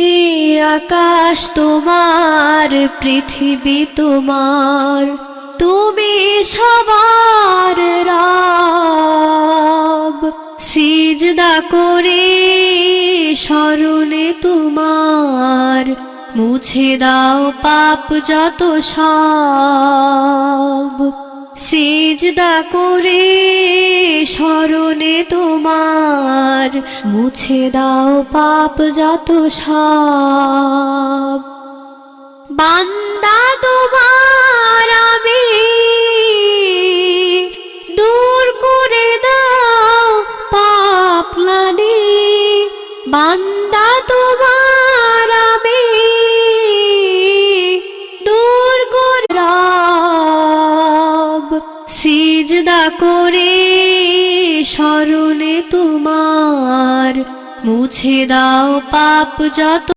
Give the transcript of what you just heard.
এ আকাশ তোমার, পৃথিবী তোমার, তুমি সবার রব। সিজদা করে স্মরণে তোমার, মুছে দাও পাপ যত সব। সিজদা করে স্মরণে তোমার, মুছে দাও পাপ যত সব। বান্দা তোমার আমি, দূর করে দাও পাপ গ্লানি। বান্দা তোমার আমি, দূর করে রব। সিজদা করে স্মরণে তোমার, মুছে দাও পাপ যত